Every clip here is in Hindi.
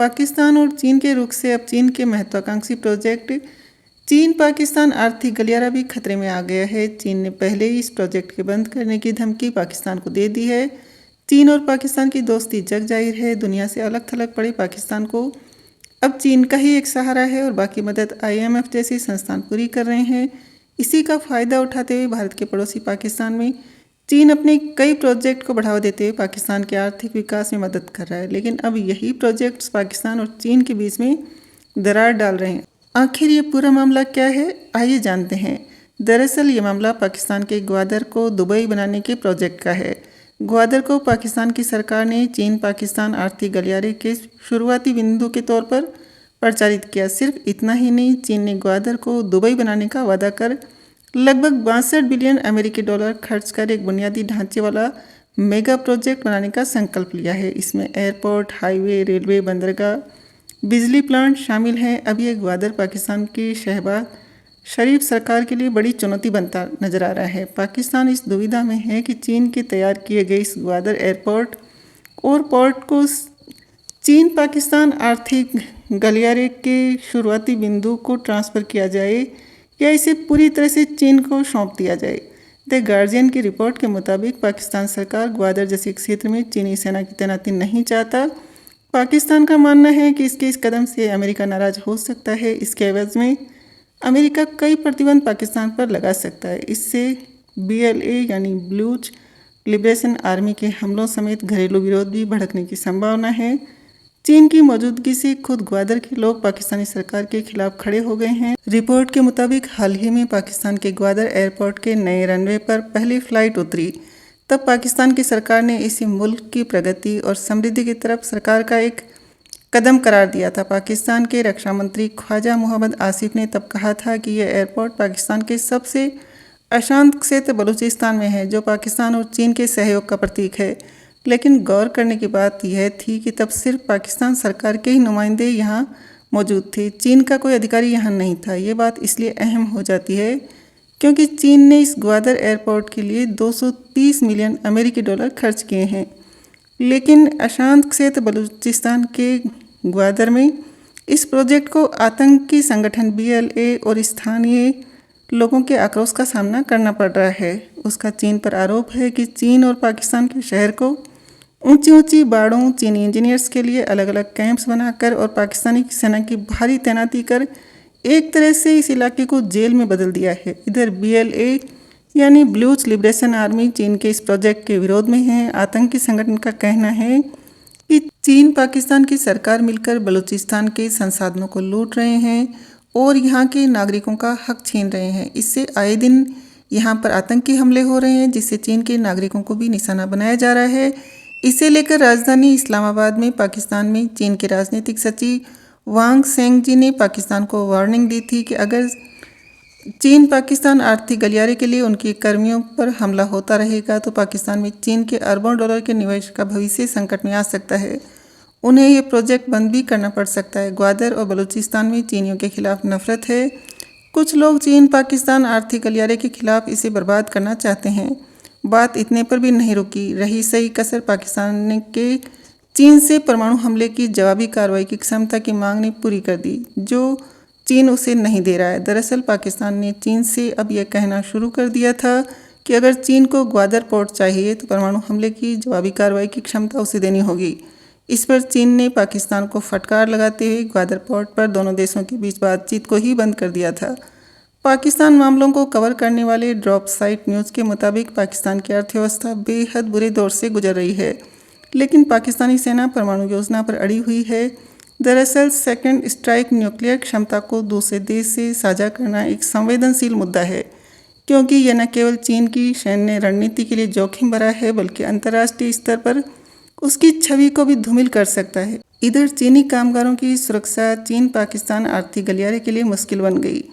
पाकिस्तान और चीन के रुख से अब चीन के महत्वाकांक्षी प्रोजेक्ट चीन पाकिस्तान आर्थिक गलियारा भी खतरे में आ गया है। चीन ने पहले ही इस प्रोजेक्ट के बंद करने की धमकी पाकिस्तान को दे दी है। चीन और पाकिस्तान की दोस्ती जग जाहिर है। दुनिया से अलग थलग पड़े पाकिस्तान को अब चीन का ही एक सहारा है और बाकी मदद IMF जैसे संस्थान पूरी कर रहे हैं। इसी का फ़ायदा उठाते हुए भारत के पड़ोसी पाकिस्तान में चीन अपने कई प्रोजेक्ट को बढ़ावा देते हुए पाकिस्तान के आर्थिक विकास में मदद कर रहा है। लेकिन अब यही प्रोजेक्ट्स पाकिस्तान और चीन के बीच में दरार डाल रहे हैं। आखिर ये पूरा मामला क्या है, आइए जानते हैं। दरअसल ये मामला पाकिस्तान के ग्वादर को दुबई बनाने के प्रोजेक्ट का है। ग्वादर को पाकिस्तान की सरकार ने चीन पाकिस्तान आर्थिक गलियारे के शुरुआती बिंदु के तौर पर प्रचारित किया। सिर्फ इतना ही नहीं, चीन ने ग्वादर को दुबई बनाने का वादा कर लगभग 62 बिलियन अमेरिकी डॉलर खर्च कर एक बुनियादी ढांचे वाला मेगा प्रोजेक्ट बनाने का संकल्प लिया है। इसमें एयरपोर्ट, हाईवे, रेलवे, बंदरगाह, बिजली प्लांट शामिल हैं। अब ये ग्वादर पाकिस्तान की शहबाज शरीफ सरकार के लिए बड़ी चुनौती बनता नजर आ रहा है। पाकिस्तान इस दुविधा में है कि चीन के तैयार किए गए इस ग्वादर एयरपोर्ट और पोर्ट को चीन पाकिस्तान आर्थिक गलियारे के शुरुआती बिंदु को ट्रांसफ़र किया जाए या इसे पूरी तरह से चीन को सौंप दिया जाए। द गार्जियन की रिपोर्ट के मुताबिक पाकिस्तान सरकार ग्वादर जैसे क्षेत्र में चीनी सेना की तैनाती नहीं चाहता। पाकिस्तान का मानना है कि इसके इस कदम से अमेरिका नाराज हो सकता है। इसके एवज में अमेरिका कई प्रतिबंध पाकिस्तान पर लगा सकता है। इससे BLA यानी बलूच लिबरेशन आर्मी के हमलों समेत घरेलू विरोध भी भड़कने की संभावना है। चीन की मौजूदगी से खुद ग्वादर के लोग पाकिस्तानी सरकार के खिलाफ खड़े हो गए हैं। रिपोर्ट के मुताबिक हाल ही में पाकिस्तान के ग्वादर एयरपोर्ट के नए रनवे पर पहली फ्लाइट उतरी, तब पाकिस्तान की सरकार ने इसे मुल्क की प्रगति और समृद्धि की तरफ सरकार का एक कदम करार दिया था। पाकिस्तान के रक्षा मंत्री ख्वाजा मोहम्मद आसिफ ने तब कहा था कि यह एयरपोर्ट पाकिस्तान के सबसे अशांत क्षेत्र बलूचिस्तान में है, जो पाकिस्तान और चीन के सहयोग का प्रतीक है। लेकिन गौर करने की बात यह थी कि तब सिर्फ पाकिस्तान सरकार के ही नुमाइंदे यहाँ मौजूद थे। चीन का कोई अधिकारी यहाँ नहीं था। ये बात इसलिए अहम हो जाती है क्योंकि चीन ने इस ग्वादर एयरपोर्ट के लिए 230 मिलियन अमेरिकी डॉलर खर्च किए हैं। लेकिन अशांत क्षेत्र बलूचिस्तान के ग्वादर में इस प्रोजेक्ट को आतंकी संगठन BLA और स्थानीय लोगों के आक्रोश का सामना करना पड़ रहा है। उसका चीन पर आरोप है कि चीन और पाकिस्तान के शहर को ऊंची ऊंची बाड़ों, चीनी इंजीनियर्स के लिए अलग अलग कैंप्स बनाकर और पाकिस्तानी सेना की भारी तैनाती कर एक तरह से इस इलाके को जेल में बदल दिया है। इधर BLA यानी बलूच लिबरेशन आर्मी चीन के इस प्रोजेक्ट के विरोध में है। आतंकी संगठन का कहना है कि चीन पाकिस्तान की सरकार मिलकर बलूचिस्तान के संसाधनों को लूट रहे हैं और यहाँ के नागरिकों का हक छीन रहे हैं। इससे आए दिन यहाँ पर आतंकी हमले हो रहे हैं, जिससे चीन के नागरिकों को भी निशाना बनाया जा रहा है। इसे लेकर राजधानी इस्लामाबाद में पाकिस्तान में चीन के राजनीतिक सचिव वांग सेंगजी ने पाकिस्तान को वार्निंग दी थी कि अगर चीन पाकिस्तान आर्थिक गलियारे के लिए उनके कर्मियों पर हमला होता रहेगा तो पाकिस्तान में चीन के अरबों डॉलर के निवेश का भविष्य संकट में आ सकता है। उन्हें ये प्रोजेक्ट बंद भी करना पड़ सकता है। ग्वादर और बलूचिस्तान में चीनियों के खिलाफ नफरत है। कुछ लोग चीन पाकिस्तान आर्थिक गलियारे के खिलाफ इसे बर्बाद करना चाहते हैं। बात इतने पर भी नहीं रुकी। रही सही कसर पाकिस्तान के चीन से परमाणु हमले की जवाबी कार्रवाई की क्षमता की मांग ने पूरी कर दी, जो चीन उसे नहीं दे रहा है। दरअसल पाकिस्तान ने चीन से अब यह कहना शुरू कर दिया था कि अगर चीन को ग्वादर पोर्ट चाहिए तो परमाणु हमले की जवाबी कार्रवाई की क्षमता उसे देनी होगी। इस पर चीन ने पाकिस्तान को फटकार लगाते हुए ग्वादर पोर्ट पर दोनों देशों के बीच बातचीत को ही बंद कर दिया था। पाकिस्तान मामलों को कवर करने वाले ड्रॉप साइट न्यूज़ के मुताबिक पाकिस्तान की अर्थव्यवस्था बेहद बुरे दौर से गुजर रही है, लेकिन पाकिस्तानी सेना परमाणु योजना पर अड़ी हुई है। दरअसल सेकंड स्ट्राइक न्यूक्लियर क्षमता को दूसरे देश से साझा करना एक संवेदनशील मुद्दा है, क्योंकि यह न केवल चीन की सैन्य रणनीति के लिए जोखिम भरा है बल्कि अंतर्राष्ट्रीय स्तर पर उसकी छवि को भी धूमिल कर सकता है। इधर चीनी कामगारों की सुरक्षा चीन पाकिस्तान आर्थिक गलियारे के लिए मुश्किल बन गई।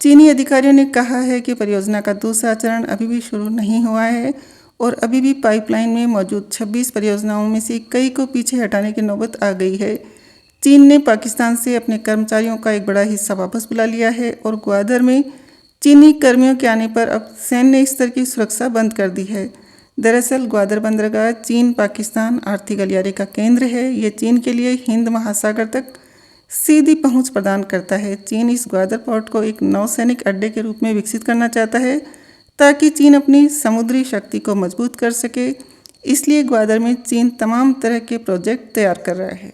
चीनी अधिकारियों ने कहा है कि परियोजना का दूसरा चरण अभी भी शुरू नहीं हुआ है और अभी भी पाइपलाइन में मौजूद 26 परियोजनाओं में से कई को पीछे हटाने की नौबत आ गई है। चीन ने पाकिस्तान से अपने कर्मचारियों का एक बड़ा हिस्सा वापस बुला लिया है और ग्वादर में चीनी कर्मियों के आने पर अब सैन्य स्तर की सुरक्षा बंद कर दी है। दरअसल ग्वादर बंदरगाह चीन पाकिस्तान आर्थिक गलियारे का केंद्र है। ये चीन के लिए हिंद महासागर तक सीधी पहुंच प्रदान करता है। चीन इस ग्वादर पोर्ट को एक नौसैनिक अड्डे के रूप में विकसित करना चाहता है ताकि चीन अपनी समुद्री शक्ति को मजबूत कर सके। इसलिए ग्वादर में चीन तमाम तरह के प्रोजेक्ट तैयार कर रहा है।